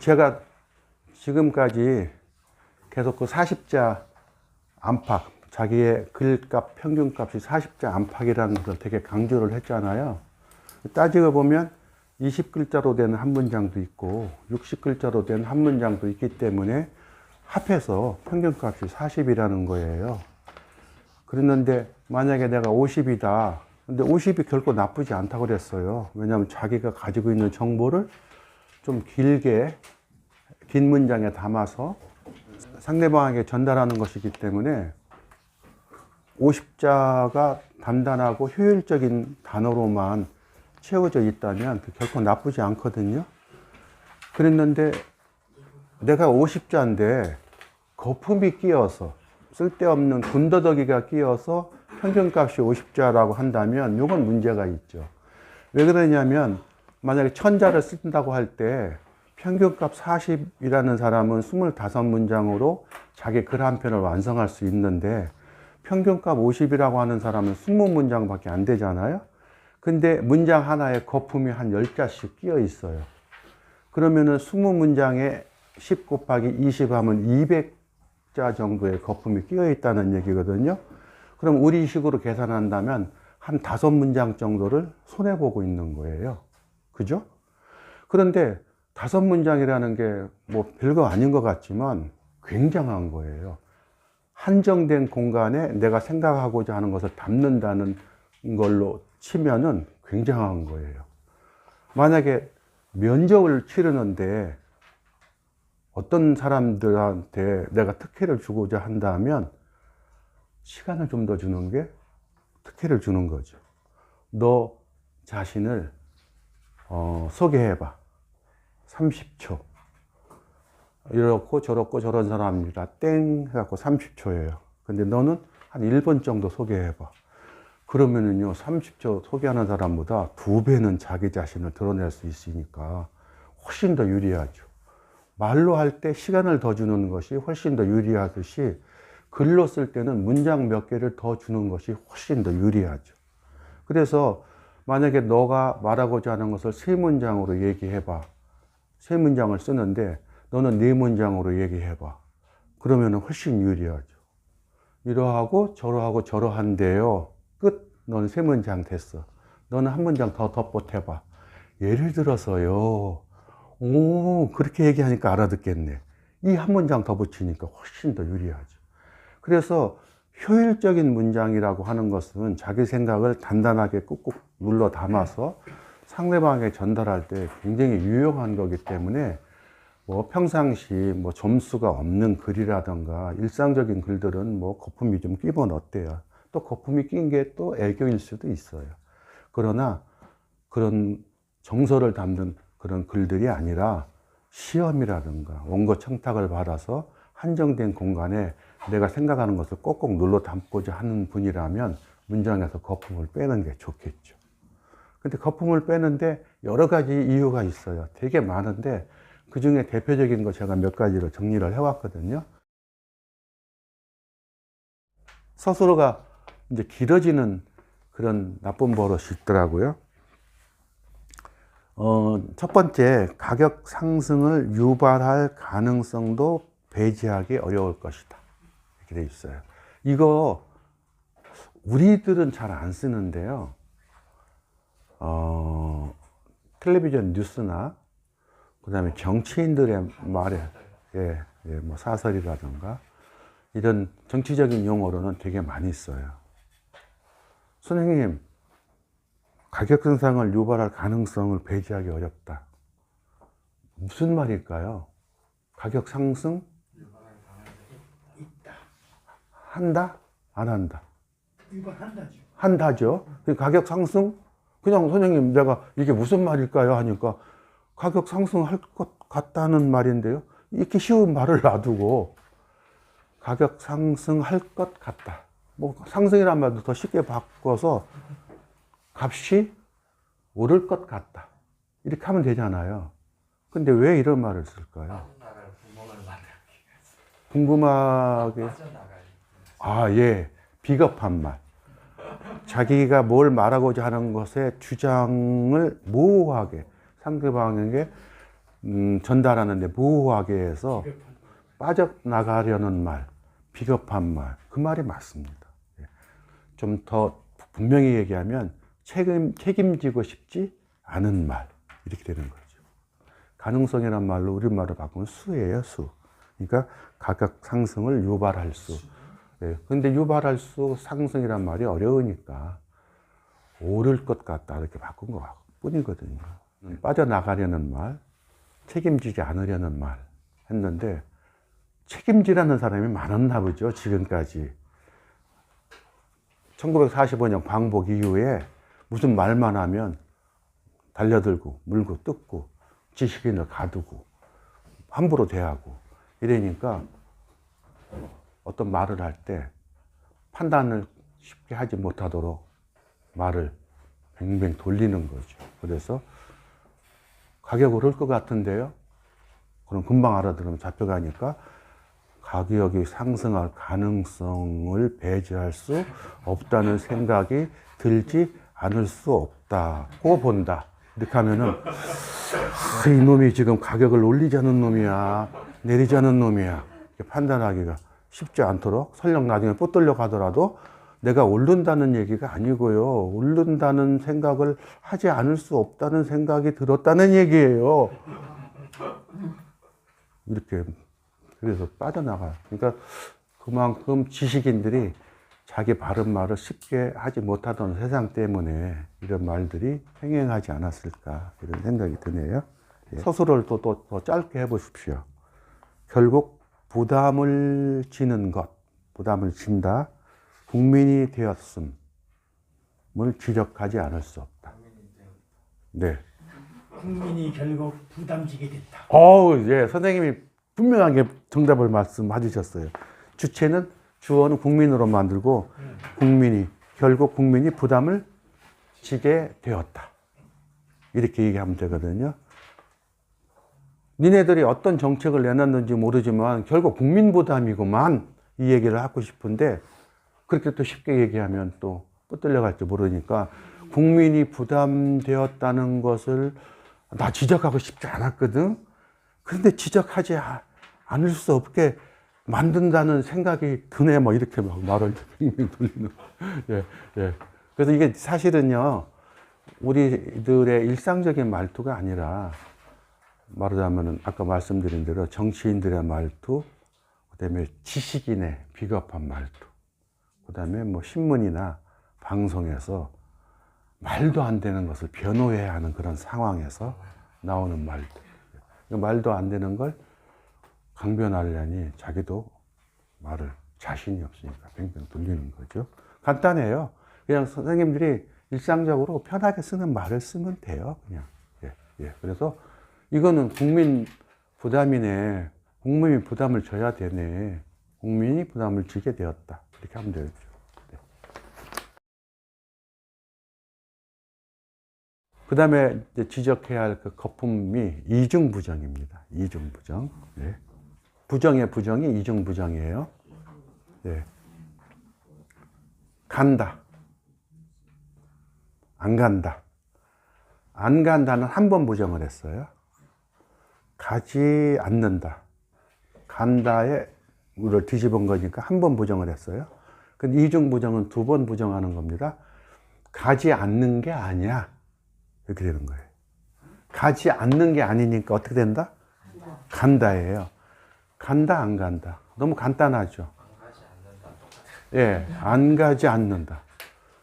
제가 지금까지 계속 그 40자 안팎, 자기의 글값, 평균값이 40자 안팎이라는 것을 되게 강조를 했잖아요. 따지고 보면 20글자로 된 한 문장도 있고 60글자로 된 한 문장도 있기 때문에 합해서 평균값이 40이라는 거예요. 그랬는데 만약에 내가 50이다. 근데 50이 결코 나쁘지 않다고 그랬어요. 왜냐하면 자기가 가지고 있는 정보를 좀 길게, 긴 문장에 담아서 상대방에게 전달하는 것이기 때문에 50자가 단단하고 효율적인 단어로만 채워져 있다면 결코 나쁘지 않거든요. 그랬는데 내가 50자인데 거품이 끼어서, 쓸데없는 군더더기가 끼어서 평균값이 50자라고 한다면 이건 문제가 있죠. 왜 그러냐면 만약에 1000자를 쓴다고 할 때 평균값 40이라는 사람은 25문장으로 자기 글 한 편을 완성할 수 있는데 평균값 50이라고 하는 사람은 20문장밖에 안 되잖아요. 근데 문장 하나에 거품이 한 10자씩 끼어 있어요. 그러면은 20문장에 10 곱하기 20 하면 200자 정도의 거품이 끼어 있다는 얘기거든요. 그럼 우리 식으로 계산한다면 한 5문장 정도를 손해보고 있는 거예요. 그죠? 그런데 5문장이라는 게 뭐 별거 아닌 것 같지만 굉장한 거예요. 한정된 공간에 내가 생각하고자 하는 것을 담는다는 걸로 치면은 굉장한 거예요. 만약에 면접을 치르는데 어떤 사람들한테 내가 특혜를 주고자 한다면 시간을 좀 더 주는 게 특혜를 주는 거죠. 너 자신을 소개해봐. 30초. 이렇고 저렇고 저런 사람입니다. 땡 해갖고 30초예요. 근데 너는 한 1분 정도 소개해봐. 그러면은요, 30초 소개하는 사람보다 2배는 자기 자신을 드러낼 수 있으니까 훨씬 더 유리하죠. 말로 할 때 시간을 더 주는 것이 훨씬 더 유리하듯이 글로 쓸 때는 문장 몇 개를 더 주는 것이 훨씬 더 유리하죠. 그래서 만약에 너가 말하고자 하는 것을 3문장으로 얘기해봐. 3문장을 쓰는데 너는 4문장으로 얘기해봐. 그러면 훨씬 유리하죠. 이러하고 저러하고 저러한데요. 끝. 너는 3문장 됐어. 너는 한 문장 더 덧붙여봐. 예를 들어서요. 오, 그렇게 얘기하니까 알아듣겠네. 이 한 문장 더 붙이니까 훨씬 더 유리하죠. 그래서 효율적인 문장이라고 하는 것은 자기 생각을 단단하게 꾹꾹 눌러 담아서 상대방에게 전달할 때 굉장히 유용한 거기 때문에 뭐 평상시 뭐 점수가 없는 글이라든가 일상적인 글들은 뭐 거품이 좀 끼면 어때요? 또 거품이 낀 게 또 애교일 수도 있어요. 그러나 그런 정서를 담는 그런 글들이 아니라 시험이라든가 원고 청탁을 받아서 한정된 공간에 내가 생각하는 것을 꼭꼭 눌러 담고자 하는 분이라면 문장에서 거품을 빼는 게 좋겠죠. 근데 거품을 빼는데 여러 가지 이유가 있어요. 되게 많은데 그 중에 대표적인 거 제가 몇 가지를 정리를 해왔거든요. 스스로가 이제 길어지는 그런 나쁜 버릇이 있더라고요. 첫 번째, 가격 상승을 유발할 가능성도 배제하기 어려울 것이다. 이렇게 돼 있어요. 이거 우리들은 잘 안 쓰는데요. 텔레비전 뉴스나 그 다음에 정치인들의 말에, 뭐 사설이라든가 이런 정치적인 용어로는 되게 많이 써요. 선생님, 가격 상승을 유발할 가능성을 배제하기 어렵다. 무슨 말일까요? 가격 상승? 한다? 안 한다? 유발한다죠. 한다죠. 가격 상승? 그냥 선생님 내가 이게 무슨 말일까요? 하니까 가격 상승할 것 같다는 말인데요. 이렇게 쉬운 말을 놔두고 가격 상승할 것 같다. 뭐 상승이란 말도 더 쉽게 바꿔서 값이 오를 것 같다. 이렇게 하면 되잖아요. 근데 왜 이런 말을 쓸까요? 궁금하게. 아, 예. 비겁한 말. 자기가 뭘 말하고자 하는 것에 주장을 모호하게 상대방에게 전달하는데 모호하게 해서 빠져나가려는 말, 비겁한 말, 그 말이 맞습니다. 좀 더 분명히 얘기하면 책임지고 싶지 않은 말, 이렇게 되는 거죠. 가능성이란 말로 우리말로 바꾸면 수예요, 수. 그러니까 가격 상승을 유발할 수. 그런데 유발할 수, 상승이란 말이 어려우니까 오를 것 같다 이렇게 바꾼 것 뿐이거든요. 빠져나가려는 말, 책임지지 않으려는 말 했는데 책임지라는 사람이 많았나 보죠, 지금까지. 1945년 광복 이후에 무슨 말만 하면 달려들고 물고 뜯고 지식인을 가두고 함부로 대하고 이러니까 어떤 말을 할 때 판단을 쉽게 하지 못하도록 말을 뱅뱅 돌리는 거죠. 그래서 가격 오를 것 같은데요? 그럼 금방 알아들으면 잡혀가니까 가격이 상승할 가능성을 배제할 수 없다는 생각이 들지 않을 수 없다고 본다. 이렇게 하면은 이놈이 지금 가격을 올리자는 놈이야, 내리자는 놈이야, 이렇게 판단하기가 쉽지 않도록 설령 나중에 뻗들려 가더라도 내가 오른다는 얘기가 아니고요, 오른다는 생각을 하지 않을 수 없다는 생각이 들었다는 얘기예요. 이렇게. 그래서 빠져나가요. 그러니까 그만큼 지식인들이 자기 바른 말을 쉽게 하지 못하던 세상 때문에 이런 말들이 횡행하지 않았을까, 이런 생각이 드네요. 서술을 또 더 짧게 해보십시오. 결국 부담을 지는 것, 부담을 진다, 국민이 되었음을 지적하지 않을 수 없다. 네. 국민이 결국 부담지게 됐다. 예, 선생님이 분명하게 정답을 말씀해 주셨어요. 주체는, 주어는 국민으로 만들고 결국 국민이 부담을 지게 되었다. 이렇게 얘기하면 되거든요. 니네들이 어떤 정책을 내놨는지 모르지만 결국 국민 부담이구만, 이 얘기를 하고 싶은데 그렇게 또 쉽게 얘기하면 또 뻗들려 갈지 모르니까 국민이 부담되었다는 것을 나 지적하고 싶지 않았거든. 그런데 지적하지 않을 수 없게 만든다는 생각이 드네, 뭐 이렇게 막 말을 빙빙 돌리는. 예. 그래서 이게 사실은요, 우리들의 일상적인 말투가 아니라, 말하자면은 아까 말씀드린 대로 정치인들의 말투, 그다음에 지식인의 비겁한 말투, 그다음에 뭐 신문이나 방송에서 말도 안 되는 것을 변호해야 하는 그런 상황에서 나오는 말투. 말도 안 되는 걸 강변하려니 자기도 말을 자신이 없으니까 뱅뱅 돌리는 거죠. 간단해요. 그냥 선생님들이 일상적으로 편하게 쓰는 말을 쓰면 돼요. 그냥. 예. 그래서 이거는 국민 부담이네. 국민이 부담을 져야 되네. 국민이 부담을 지게 되었다. 이렇게 하면 되죠. 네. 그 다음에 지적해야 할 그 거품이 이중부정입니다. 이중부정. 네. 부정의 부정이 이중부정이에요. 네. 간다. 안 간다. 안 간다는 한 번 부정을 했어요. 가지 않는다. 간다에 우를 뒤집은 거니까 한 번 부정을 했어요. 근데 이중부정은 두 번 부정하는 겁니다. 가지 않는 게 아니야. 이렇게 되는 거예요. 가지 않는 게 아니니까 어떻게 된다? 간다예요. 간다, 안 간다. 너무 간단하죠. 예, 안 가지 않는다.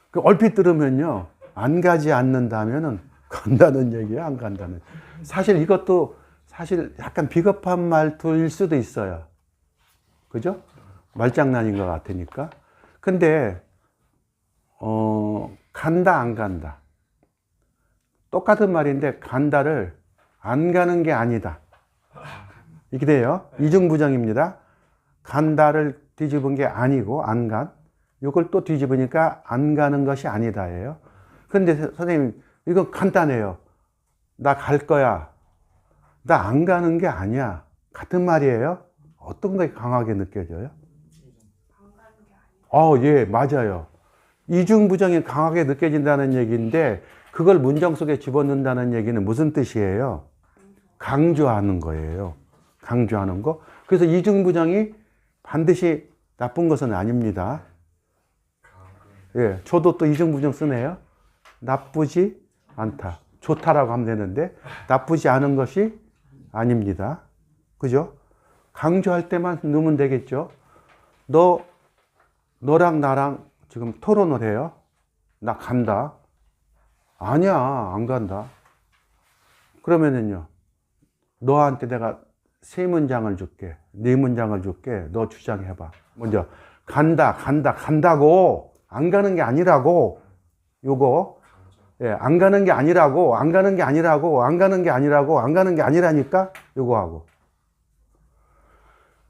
그 얼핏 들으면요, 안 가지 않는다 하면은 간다는 얘기예요, 안 간다는. 사실 이것도 사실 약간 비겁한 말투일 수도 있어요. 그죠? 말장난인 것 같으니까. 근데, 간다, 안 간다. 똑같은 말인데, 간다를 안 가는 게 아니다. 이렇게 돼요. 이중부정입니다. 간다를 뒤집은 게 아니고, 안 간. 이걸 또 뒤집으니까 안 가는 것이 아니다예요. 근데 선생님, 이건 간단해요. 나 갈 거야. 나 안 가는 게 아니야. 같은 말이에요. 어떤 게 강하게 느껴져요? 예, 맞아요. 이중부정이 강하게 느껴진다는 얘기인데, 그걸 문장 속에 집어넣는다는 얘기는 무슨 뜻이에요? 강조하는 거예요. 강조하는 거. 그래서 이중부정이 반드시 나쁜 것은 아닙니다. 예, 저도 또 이중부정 쓰네요. 나쁘지 않다. 좋다라고 하면 되는데 나쁘지 않은 것이 아닙니다. 그죠? 강조할 때만 넣으면 되겠죠. 너랑 나랑 지금 토론을 해요. 나 간다. 아니야, 안 간다. 그러면은요, 너한테 내가 세 문장을 줄게. 네 문장을 줄게. 너 주장해봐. 먼저, 간다고. 안 가는 게 아니라고. 요거. 예, 안 가는 게 아니라고. 안 가는 게 아니라니까. 요거 하고.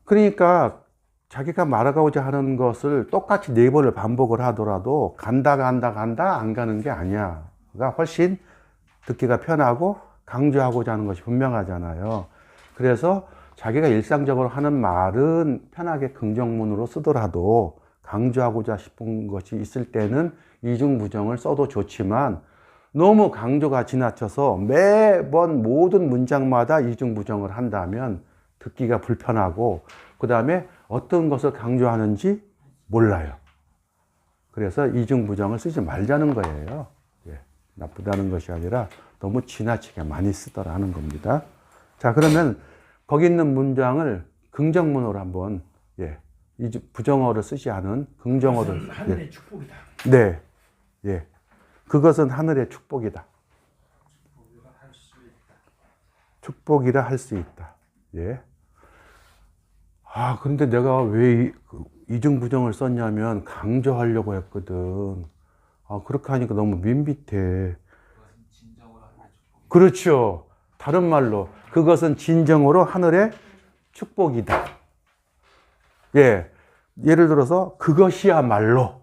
그러니까, 자기가 말하고자 하는 것을 똑같이 네 번을 반복을 하더라도, 간다, 안 가는 게 아니야. 가 훨씬 듣기가 편하고, 강조하고자 하는 것이 분명하잖아요. 그래서 자기가 일상적으로 하는 말은 편하게 긍정문으로 쓰더라도 강조하고자 싶은 것이 있을 때는 이중부정을 써도 좋지만 너무 강조가 지나쳐서 매번 모든 문장마다 이중부정을 한다면 듣기가 불편하고 그 다음에 어떤 것을 강조하는지 몰라요. 그래서 이중부정을 쓰지 말자는 거예요. 예, 나쁘다는 것이 아니라 너무 지나치게 많이 쓰더라는 겁니다. 자, 그러면 거기 있는 문장을 긍정문으로 한번, 예, 부정어를 쓰지 않은 긍정어를. 하늘의 예. 축복이다. 네, 예. 그것은 하늘의 축복이다. 축복이라 할 수 있다. 예. 아, 그런데 내가 왜 이중부정을 썼냐면 강조하려고 했거든. 아, 그렇게 하니까 너무 밋밋해. 그렇죠. 다른 말로 그것은 진정으로 하늘의 축복이다. 예, 예를 들어서 그것이야말로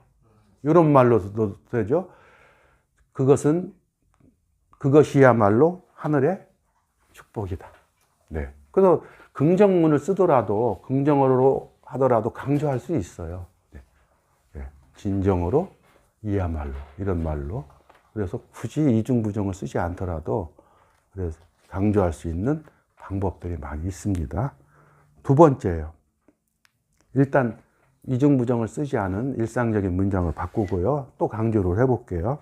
이런 말로도 되죠. 그것이야말로 하늘의 축복이다. 네. 그래서 긍정문을 쓰더라도 긍정어로 하더라도 강조할 수 있어요. 네. 네. 진정으로 이야말로 이런 말로. 그래서 굳이 이중부정을 쓰지 않더라도 그래서 강조할 수 있는 방법들이 많이 있습니다. 두 번째예요. 일단 이중부정을 쓰지 않은 일상적인 문장을 바꾸고요. 또 강조를 해볼게요.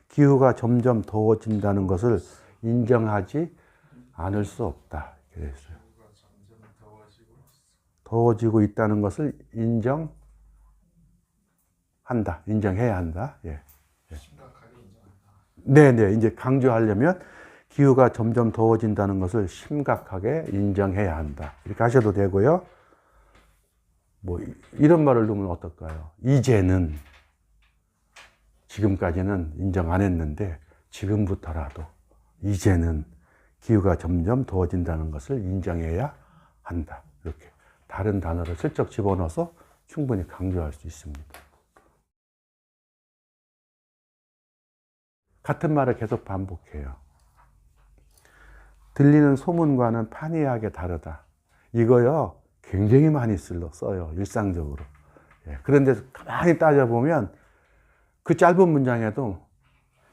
기후가 점점 더워진다는 것을 인정하지 않을 수 없다. 이렇게 됐어요. 더워지고 있다는 것을 인정해야 한다. 예. 네네. 이제 강조하려면 기후가 점점 더워진다는 것을 심각하게 인정해야 한다. 이렇게 하셔도 되고요. 뭐, 이런 말을 넣으면 어떨까요? 이제는, 지금까지는 인정 안 했는데, 지금부터라도, 이제는 기후가 점점 더워진다는 것을 인정해야 한다. 이렇게. 다른 단어를 슬쩍 집어넣어서 충분히 강조할 수 있습니다. 같은 말을 계속 반복해요. 들리는 소문과는 판이하게 다르다. 이거요, 굉장히 많이 써요, 일상적으로. 예, 그런데 가만히 따져보면 그 짧은 문장에도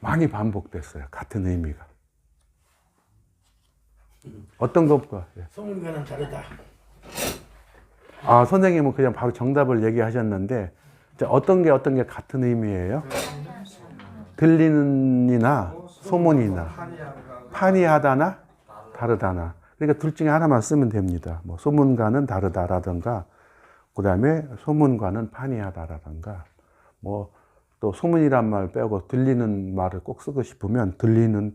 많이 반복됐어요, 같은 의미가. 어떤 것과? 예. 소문과는 다르다. 아, 선생님은 그냥 바로 정답을 얘기하셨는데, 어떤 게 같은 의미예요? 들리는이나 소문이나 판이하다나 다르다나. 그러니까 둘 중에 하나만 쓰면 됩니다. 뭐 소문과는 다르다라든가, 그 다음에 소문과는 판이하다라든가, 뭐 또 소문이란 말 빼고 들리는 말을 꼭 쓰고 싶으면 들리는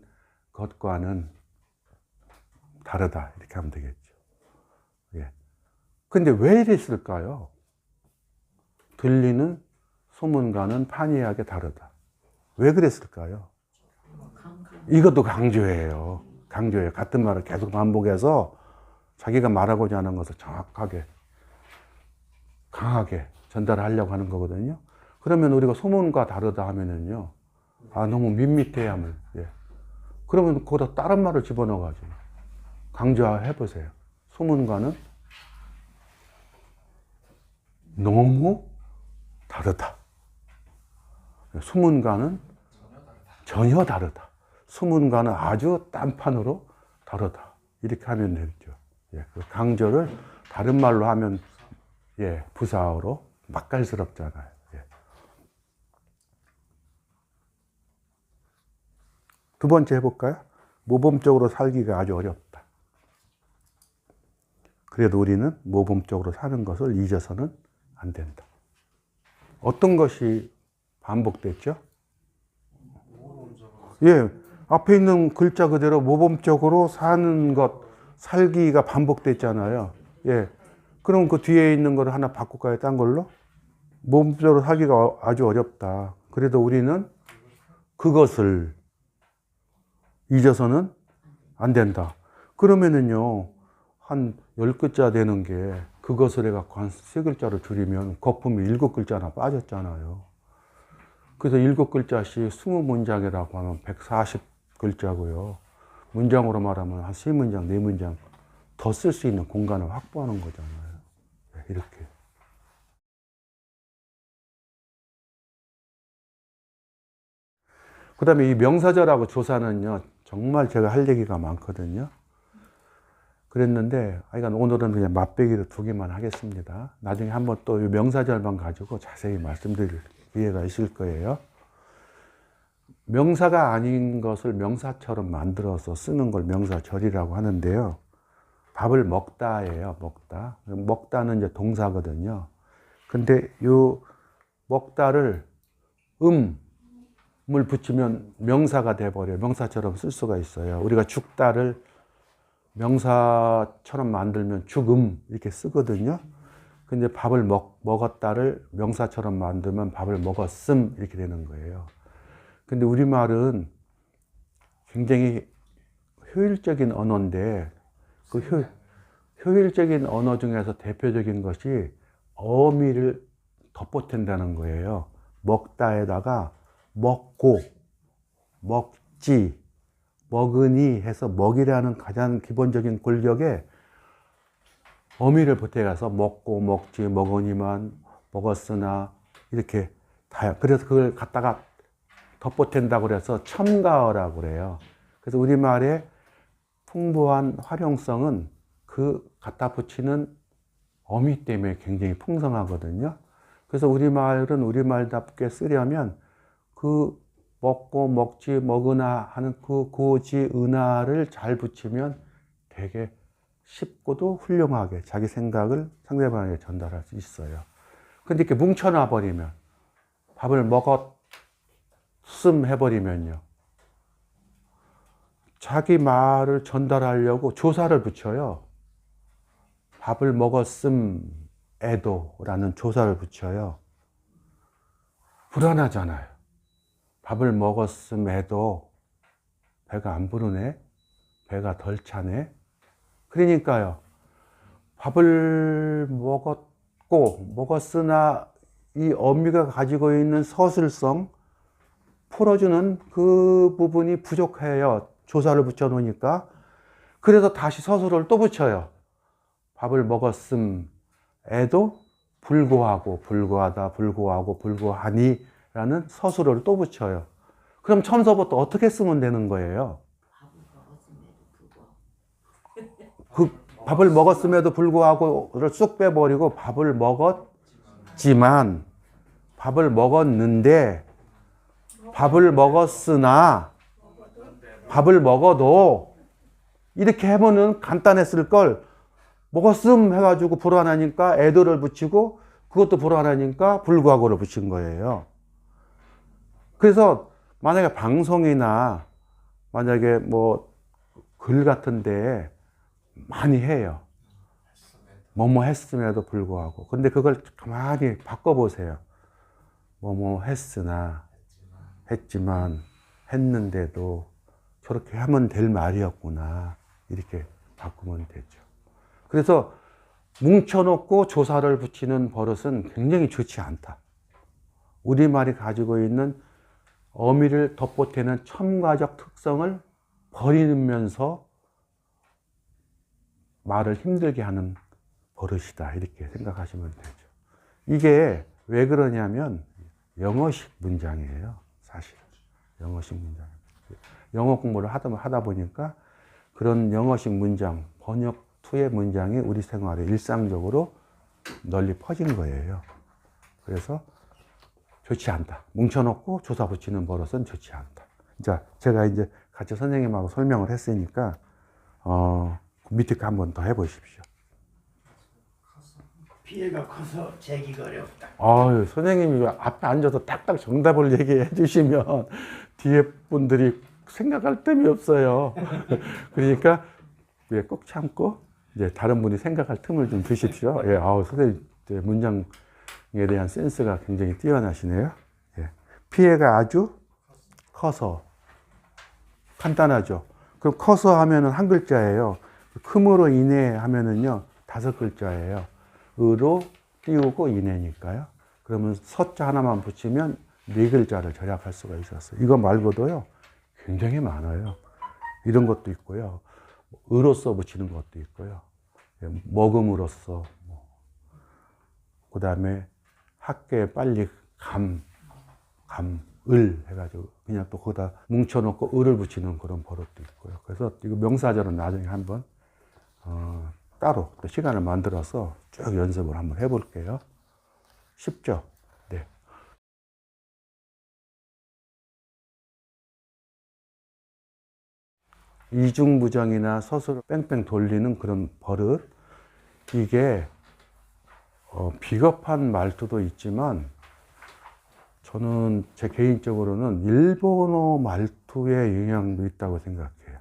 것과는 다르다 이렇게 하면 되겠죠. 예. 근데 왜 이랬을까요? 들리는 소문과는 판이하게 다르다. 왜 그랬을까요? 이것도 강조예요. 강조예요. 같은 말을 계속 반복해서 자기가 말하고자 하는 것을 정확하게, 강하게 전달하려고 하는 거거든요. 그러면 우리가 소문과 다르다 하면은요, 아, 너무 밋밋해 하면, 예. 그러면 거기다 다른 말을 집어넣어가지고 강조해보세요. 소문과는 너무 다르다. 소문과는 전혀 다르다. 소문과는 아주 딴판으로 다르다. 이렇게 하면 되죠. 예, 그 강조를 다른 말로 하면 예, 부사어로 맛깔스럽잖아요. 예. 두 번째 해볼까요? 모범적으로 살기가 아주 어렵다. 그래도 우리는 모범적으로 사는 것을 잊어서는 안 된다. 어떤 것이 반복됐죠? 예, 앞에 있는 글자 그대로 모범적으로 사는 것, 살기가 반복됐잖아요. 예, 그럼 그 뒤에 있는 걸 하나 바꿀까요? 딴 걸로? 모범적으로 살기가 아주 어렵다. 그래도 우리는 그것을 잊어서는 안 된다. 그러면은요, 한 10글자 되는 게 그것을 해갖고 한 3글자로 줄이면 거품이 7글자나 빠졌잖아요. 그래서 7글자씩 20문장이라고 하면 140글자고요. 문장으로 말하면 한 3문장, 4문장 더 쓸 수 있는 공간을 확보하는 거잖아요. 이렇게. 그 다음에 이 명사절하고 조사는요, 정말 제가 할 얘기가 많거든요. 그랬는데, 하여간 오늘은 그냥 맛배기로 2개만 하겠습니다. 나중에 한번 또 이 명사절만 가지고 자세히 말씀드릴 기회가 있을 거예요. 명사가 아닌 것을 명사처럼 만들어서 쓰는 걸 명사절이라고 하는데요. 밥을 먹다예요, 먹다. 먹다는 이제 동사거든요. 근데 요 먹다를 을 붙이면 명사가 돼버려요. 명사처럼 쓸 수가 있어요. 우리가 죽다를 명사처럼 만들면 죽음 이렇게 쓰거든요. 근데 밥을 먹었다를 명사처럼 만들면 밥을 먹었음 이렇게 되는 거예요. 근데 우리말은 굉장히 효율적인 언어인데 그 효율적인 언어 중에서 대표적인 것이 어미를 덧보탠다는 거예요. 먹다에다가 먹고, 먹지, 먹으니 해서 먹이라는 가장 기본적인 권력에 어미를 보태가서 먹고, 먹지, 먹으니만, 먹었으나 이렇게 다요. 그래서 그걸 갖다가 덧보탠다고 그래서 첨가어라고 그래요. 그래서 우리말의 풍부한 활용성은 그 갖다 붙이는 어미 때문에 굉장히 풍성하거든요. 그래서 우리말은 우리말답게 쓰려면 그 먹고 먹지 먹으나 하는 그 고지 은하를 잘 붙이면 되게 쉽고도 훌륭하게 자기 생각을 상대방에게 전달할 수 있어요. 근데 이렇게 뭉쳐놔 버리면 밥을 먹었음 해버리면요, 자기 말을 전달하려고 조사를 붙여요. 밥을 먹었음에도 라는 조사를 붙여요. 불안하잖아요. 밥을 먹었음에도 배가 안 부르네, 배가 덜 차네. 그러니까요, 밥을 먹었으나 이 어미가 가지고 있는 서술성, 풀어주는 그 부분이 부족해요. 조사를 붙여 놓으니까. 그래서 다시 서술을 또 붙여요. 밥을 먹었음에도 불구하고, 불구하다, 불구하고, 불구하니 라는 서술을 또 붙여요. 그럼 처음서부터 어떻게 쓰면 되는 거예요? 그 밥을 먹었음에도 불구하고를 쑥 빼버리고 밥을 먹었지만, 밥을 먹었는데, 밥을 먹었으나, 밥을 먹어도 이렇게 해보면 간단했을 걸 먹었음 해가지고 불안하니까 애도를 붙이고 그것도 불안하니까 불구하고를 붙인 거예요. 그래서 만약에 방송이나 만약에 뭐 글 같은데 많이 해요. 뭐뭐 했음에도 불구하고. 근데 그걸 가만히 바꿔보세요. 뭐뭐 했으나, 했지만, 했는데도 저렇게 하면 될 말이었구나. 이렇게 바꾸면 되죠. 그래서 뭉쳐놓고 조사를 붙이는 버릇은 굉장히 좋지 않다. 우리말이 가지고 있는 어미를 덧보태는 첨가적 특성을 버리면서 말을 힘들게 하는 버릇이다. 이렇게 생각하시면 되죠. 이게 왜 그러냐면 영어식 문장이에요. 사실 영어식 문장. 영어 공부를 하다 보니까 그런 영어식 문장, 번역 투의 문장이 우리 생활에 일상적으로 널리 퍼진 거예요. 그래서 좋지 않다. 뭉쳐놓고 조사 붙이는 버릇은 좋지 않다. 자, 제가 이제 같이 선생님하고 설명을 했으니까, 밑에 거 한 번 더 해보십시오. 피해가 커서 재기가 어렵다. 아유, 선생님이 앞에 앉아서 딱딱 정답을 얘기해 주시면 뒤에 분들이 생각할 틈이 없어요. 그러니까 꼭 참고 이제 다른 분이 생각할 틈을 좀 주십시오. 예, 아우, 선생님 문장에 대한 센스가 굉장히 뛰어나시네요. 예. 피해가 아주 커서 간단하죠. 그럼 커서 하면은 한 글자예요. 큼으로 인해 하면은요 5글자예요. 으로 띄우고 인해니까요. 그러면 서자 하나만 붙이면 4글자를 절약할 수가 있었어요. 이거 말고도요 굉장히 많아요. 이런 것도 있고요. 으로써 붙이는 것도 있고요. 먹음으로써, 그 다음에 학교에 빨리 을 해가지고 그냥 또 거기다 뭉쳐놓고 을을 붙이는 그런 버릇도 있고요. 그래서 이거 명사절은 나중에 한번 따로 또 시간을 만들어서 쭉 연습을 한번 해볼게요. 쉽죠? 네. 이중부정이나 서술을 뺑뺑 돌리는 그런 버릇, 이게 비겁한 말투도 있지만 저는 제 개인적으로는 일본어 말투의 영향도 있다고 생각해요.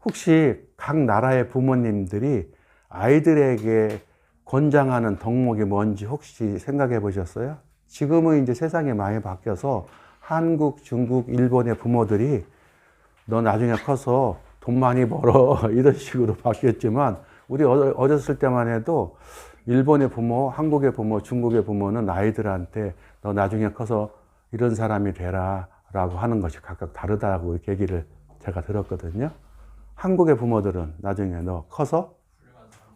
혹시 각 나라의 부모님들이 아이들에게 권장하는 덕목이 뭔지 혹시 생각해 보셨어요? 지금은 이제 세상이 많이 바뀌어서 한국, 중국, 일본의 부모들이 너 나중에 커서 돈 많이 벌어 이런 식으로 바뀌었지만 우리 어렸을 때만 해도 일본의 부모, 한국의 부모, 중국의 부모는 아이들한테 너 나중에 커서 이런 사람이 되라 라고 하는 것이 각각 다르다고 이렇게 얘기를 제가 들었거든요. 한국의 부모들은 나중에 너 커서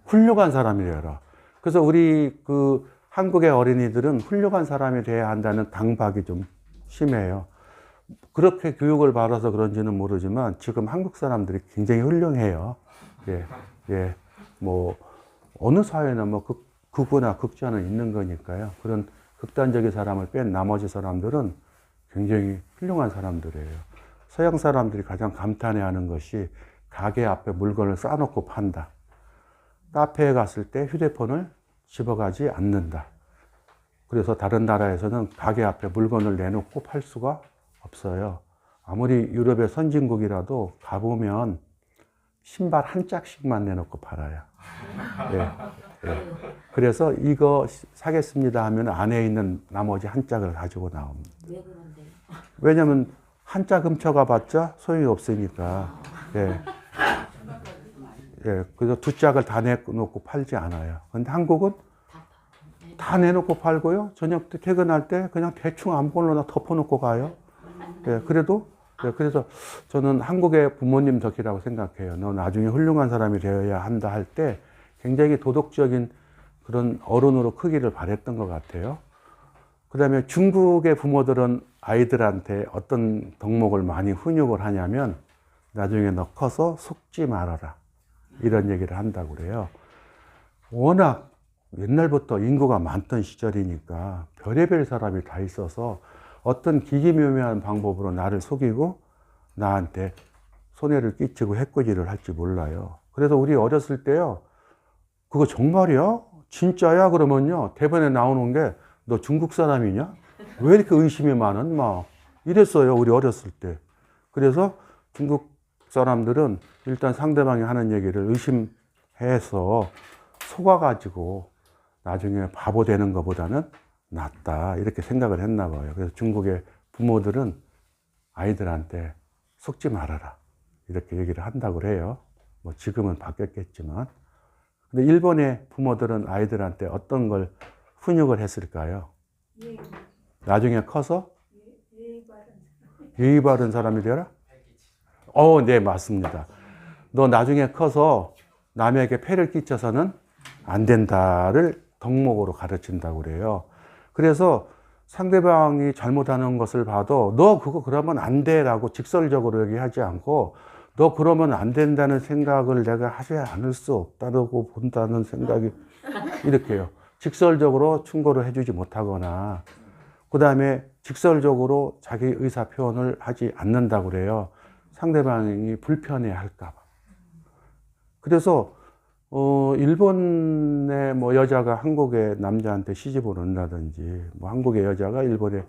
훌륭한 사람이 되어라. 그래서 우리 그 한국의 어린이들은 훌륭한 사람이 돼야 한다는 강박이 좀 심해요. 그렇게 교육을 받아서 그런지는 모르지만 지금 한국 사람들이 굉장히 훌륭해요. 예, 예, 뭐 어느 사회나 뭐 극우나 극좌는 있는 거니까요. 그런 극단적인 사람을 뺀 나머지 사람들은 굉장히 훌륭한 사람들이에요. 서양 사람들이 가장 감탄해하는 것이 가게 앞에 물건을 쌓아놓고 판다. 카페에 갔을 때 휴대폰을 집어가지 않는다. 그래서 다른 나라에서는 가게 앞에 물건을 내놓고 팔 수가 없어요. 아무리 유럽의 선진국이라도 가보면 신발 한 짝씩만 내놓고 팔아요. 예, 예. 그래서 이거 사겠습니다 하면 안에 있는 나머지 한 짝을 가지고 나옵니다. 왜 그런데요? 왜냐면 한 짝 훔쳐가 봤자 소용이 없으니까. 예. 예. 그래서 2짝을 다 내놓고 팔지 않아요. 근데 한국은 다 내놓고 팔고요. 저녁 때 퇴근할 때 그냥 대충 아무거나 덮어놓고 가요. 예. 그래도 예, 그래서 저는 한국의 부모님 덕이라고 생각해요. 너 나중에 훌륭한 사람이 되어야 한다 할 때 굉장히 도덕적인 그런 어른으로 크기를 바랬던 것 같아요. 그 다음에 중국의 부모들은 아이들한테 어떤 덕목을 많이 훈육을 하냐면 나중에 너 커서 속지 말아라. 이런 얘기를 한다고 그래요. 워낙 옛날부터 인구가 많던 시절이니까 별의별 사람이 다 있어서 어떤 기기묘묘한 방법으로 나를 속이고 나한테 손해를 끼치고 해코지를 할지 몰라요. 그래서 우리 어렸을 때요, 그거 정말이야? 진짜야? 그러면요, 대본에 나오는 게 너 중국 사람이냐? 왜 이렇게 의심이 많은? 막 이랬어요, 우리 어렸을 때. 그래서 중국 사람들은 일단 상대방이 하는 얘기를 의심해서 속아가지고 나중에 바보 되는 것보다는 낫다, 이렇게 생각을 했나 봐요. 그래서 중국의 부모들은 아이들한테 속지 말아라, 이렇게 얘기를 한다고 그래요. 뭐 지금은 바뀌었겠지만. 근데 일본의 부모들은 아이들한테 어떤 걸 훈육을 했을까요? 나중에 커서 예의 바른 사람이 되라? 네, 맞습니다. 너 나중에 커서 남에게 폐를 끼쳐서는 안 된다를 덕목으로 가르친다고 그래요. 그래서 상대방이 잘못하는 것을 봐도 너 그거 그러면 안 돼 라고 직설적으로 얘기하지 않고 너 그러면 안 된다는 생각을 내가 하지 않을 수 없다고 본다는 생각이 이렇게요. 직설적으로 충고를 해주지 못하거나, 그 다음에 직설적으로 자기 의사 표현을 하지 않는다고 그래요. 상대방이 불편해 할까봐. 그래서, 일본의 뭐 여자가 한국의 남자한테 시집을 온다든지, 뭐 한국의 여자가 일본에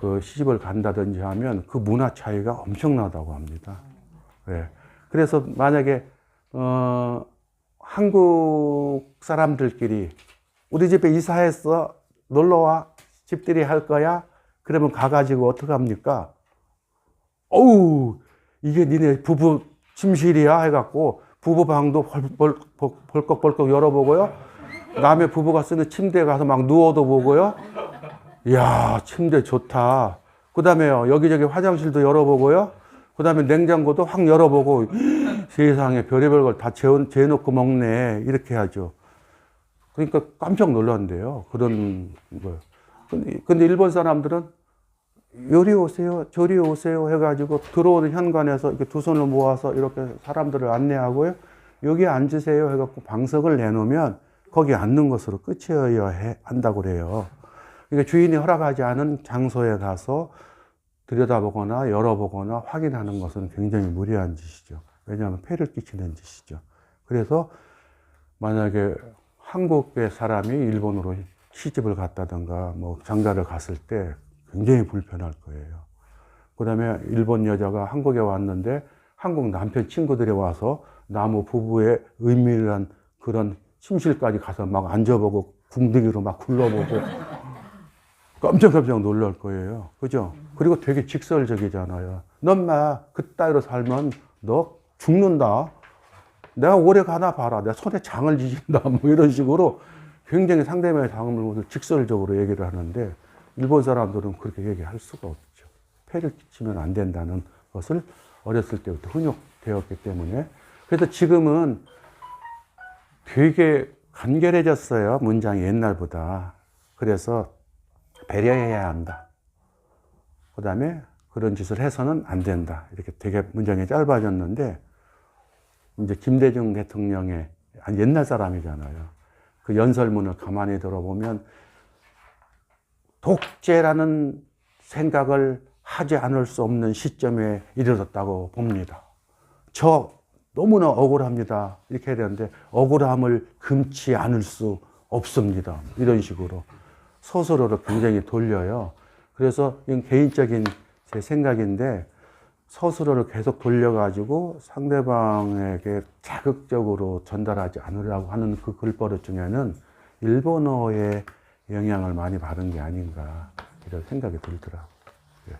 그 시집을 간다든지 하면 그 문화 차이가 엄청나다고 합니다. 네. 그래서 만약에, 한국 사람들끼리 우리 집에 이사했어. 놀러와. 집들이 할 거야. 그러면 가가지고 어떡합니까? 어우, 이게 니네 부부 침실이야? 해갖고 부부방도 벌컥벌컥 열어보고요. 남의 부부가 쓰는 침대에 가서 막 누워도 보고요. 이야, 침대 좋다. 그 다음에요, 여기저기 화장실도 열어보고요. 그 다음에 냉장고도 확 열어보고, 세상에 별의별 걸 다 재놓고 먹네. 이렇게 하죠. 그러니까 깜짝 놀란대요. 그런 거. 근데 일본 사람들은 요리 오세요, 저리 오세요 해가지고 들어오는 현관에서 이렇게 두 손을 모아서 이렇게 사람들을 안내하고요. 여기 앉으세요 해갖고 방석을 내놓으면 거기 앉는 것으로 끝이어야 한다고 그래요. 그러니까 주인이 허락하지 않은 장소에 가서 들여다보거나 열어보거나 확인하는 것은 굉장히 무리한 짓이죠. 왜냐하면 폐를 끼치는 짓이죠. 그래서 만약에 한국의 사람이 일본으로 시집을 갔다든가 뭐 장가를 갔을 때 굉장히 불편할 거예요. 그 다음에 일본 여자가 한국에 왔는데 한국 남편 친구들이 와서 나무 부부의 은밀한 그런 침실까지 가서 막 앉아보고 궁둥이로 막 굴러보고 깜짝깜짝 놀랄 거예요. 그죠? 그리고 되게 직설적이잖아요. 넌 마, 그따위로 살면 너 죽는다. 내가 오래 가나 봐라. 내가 손에 장을 지진다. 뭐 이런 식으로 굉장히 상대방의 장을 직설적으로 얘기를 하는데 일본 사람들은 그렇게 얘기할 수가 없죠. 폐를 끼치면 안 된다는 것을 어렸을 때부터 훈육되었기 때문에. 그래서 지금은 되게 간결해졌어요. 문장이 옛날보다. 그래서 배려해야 한다. 그 다음에 그런 짓을 해서는 안 된다. 이렇게 되게 문장이 짧아졌는데, 이제 김대중 대통령의 옛날 사람이잖아요. 그 연설문을 가만히 들어보면 독재라는 생각을 하지 않을 수 없는 시점에 이르렀다고 봅니다. 저 너무나 억울합니다. 이렇게 해야 되는데 억울함을 금치 않을 수 없습니다. 이런 식으로 서술어를 굉장히 돌려요. 그래서 이건 개인적인 제 생각인데 서술어를 계속 돌려가지고 상대방에게 자극적으로 전달하지 않으려고 하는 그 글버릇 중에는 일본어의 영향을 많이 받은 게 아닌가 이런 생각이 들더라고요.